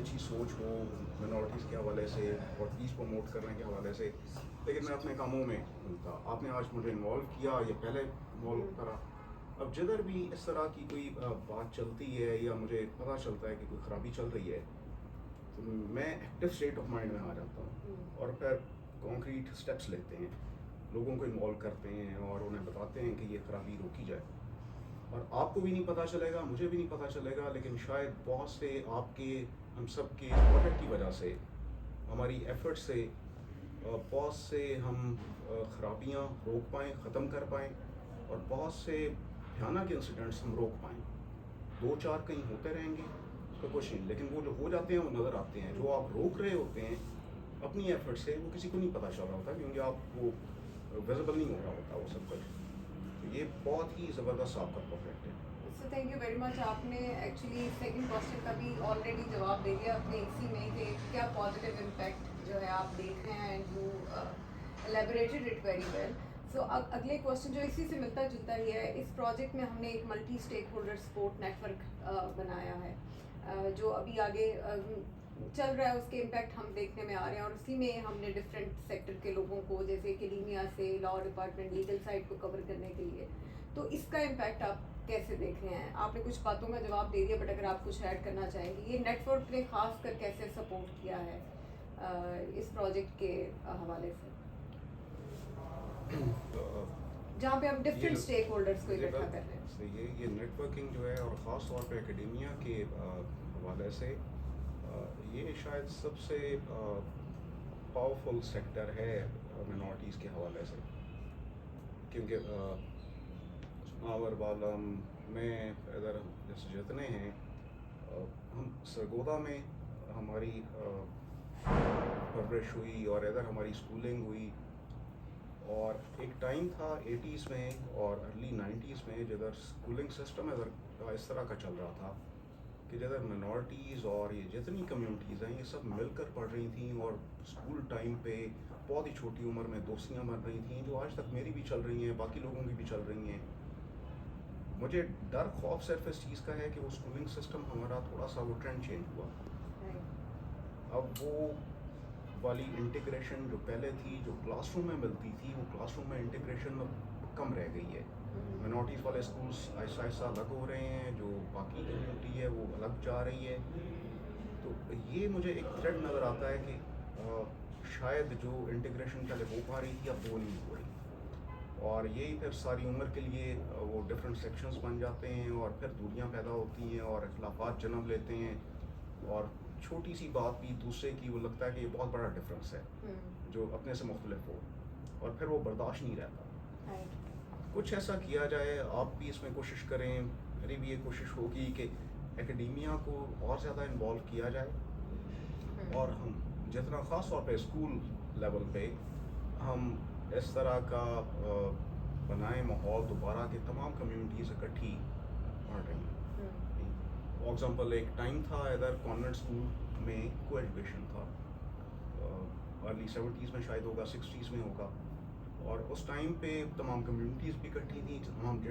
अच्छी सोच हो मिनॉरिटीज़ के हवाले से और पीस प्रमोट करने के हवाले से, लेकिन मैं अपने कामों में था। आपने आज मुझे इन्वॉल्व किया, या पहले इन्वॉल्व करा। अब जिधर भी इस तरह की कोई बात चलती है या मुझे पता चलता है कि कोई ख़राबी चल रही है, तो मैं एक्टिव स्टेट ऑफ माइंड में आ जाता हूँ और फिर कॉन्क्रीट स्टेप्स लेते हैं, लोगों को इन्वॉल्व करते हैं और उन्हें बताते हैं कि ये खराबी रोकी जाए। और आपको भी नहीं पता चलेगा, मुझे भी नहीं पता चलेगा, लेकिन शायद बहुत से आपके, हम सब के प्रोजेक्ट की वजह से, हमारी एफर्ट से बहुत से हम खराबियाँ रोक पाएँ, ख़त्म कर पाएँ, और बहुत से भयानक इंसिडेंट्स हम रोक पाएँ। दो चार कहीं होते रहेंगे तो कुछ नहीं, लेकिन वो जो हो जाते हैं वो नज़र आते हैं। जो आप रोक रहे होते हैं अपनी एफर्ट से, वो किसी को नहीं पता चल रहा होता, क्योंकि आप वो विजिबल नहीं हो रहा होता वो सब कुछ। तो ये बहुत ही ज़बरदस्त आपका प्रोजेक्ट है। So thank you very much. आपने एक्चुअली सेकंड क्वेश्चन का भी ऑलरेडी जवाब दे दिया अपने इसी में कि क्या पॉजिटिव इम्पैक्ट जो है आप देख रहे हैं, and you elaborated it very well. So अगले क्वेश्चन जो इसी से मिलता जुलता ही है, इस प्रोजेक्ट में हमने एक multi stakeholder support network बनाया है, जो अभी आगे चल रहा है, उसके इम्पैक्ट हम देखने में आ रहे हैं, और उसी में हमने डिफरेंट सेक्टर के लोगों को, जैसे एकेडेमिया से लॉ डिपार्टमेंट, लीगल साइड को कवर करने के लिए। तो इसका इम्पैक्ट आप कैसे देख रहे हैं? आपने कुछ बातों का जवाब दे दिया, बट अगर आप कुछ ऐड करना चाहेंगे, ये नेटवर्क ने खास कर कैसे सपोर्ट किया है इस प्रोजेक्ट के हवाले से, जहाँ पे हम डिफरेंट स्टेक होल्डर्स को इकट्ठा कर रहे हैं? तो ये नेटवर्किंग जो है, और ख़ास तौर पे एकेडेमिया के हवाले से, ये शायद सबसे पावरफुल सेक्टर है मिनॉरिटीज़ के हवाले से, क्योंकि मावर बालम में इधर जैसे जितने हैं, हम सरगोदा में हमारी परवरिश हुई और इधर हमारी स्कूलिंग हुई। और एक टाइम था 80s में और अर्ली 90s में जिधर स्कूलिंग सिस्टम इधर इस तरह का चल रहा था कि जिधर मिनॉरिटीज़ और ये जितनी कम्युनिटीज़ हैं ये सब मिलकर पढ़ रही थी, और स्कूल टाइम पे बहुत ही छोटी उम्र में दोस्तियाँ बन रही थी, जो आज तक मेरी भी चल रही हैं, बाकी लोगों की भी चल रही हैं। मुझे डर खौफ सिर्फ इस चीज़ का है कि वो स्कूलिंग सिस्टम हमारा थोड़ा सा वो ट्रेंड चेंज हुआ। अब वो वाली इंटीग्रेशन जो पहले थी, जो क्लासरूम में मिलती थी, वो क्लासरूम में इंटीग्रेशन कम रह गई है। मिनॉरिटीज़ वाले स्कूल्स ऐसा ऐसा अलग हो रहे हैं, जो बाकी कम्युनिटी है वो अलग जा रही है। तो ये मुझे एक थ्रेड नज़र आता है कि शायद जो इंटीग्रेशन पहले हो पा रही थी अब वो नहीं हो रही, और यही फिर सारी उम्र के लिए वो डिफरेंट सेक्शंस बन जाते हैं, और फिर दूरियां पैदा होती हैं और इख्लाफात जन्म लेते हैं, और छोटी सी बात भी दूसरे की वो लगता है कि ये बहुत बड़ा डिफरेंस है जो अपने से मुख्तलिफ हो, और फिर वो बर्दाश्त नहीं रहता। कुछ ऐसा किया जाए, आप भी इसमें कोशिश करें, मेरी भी ये कोशिश होगी कि एकेडेमिया को और ज़्यादा इन्वॉल्व किया जाए, और हम जितना ख़ास तौर पे स्कूल लेवल पे हम इस तरह का बनाए माहौल दोबारा के तमाम कम्युनिटीज़ इकट्ठी पढ़ रही हैं। फॉर एग्ज़ाम्पल एक टाइम था इधर कॉन्वेंट स्कूल में को एजुकेशन था, अर्ली 70s में शायद होगा, 60s में होगा, और उस टाइम पे तमाम कम्युनिटीज़ भी इकट्ठी थी, तमाम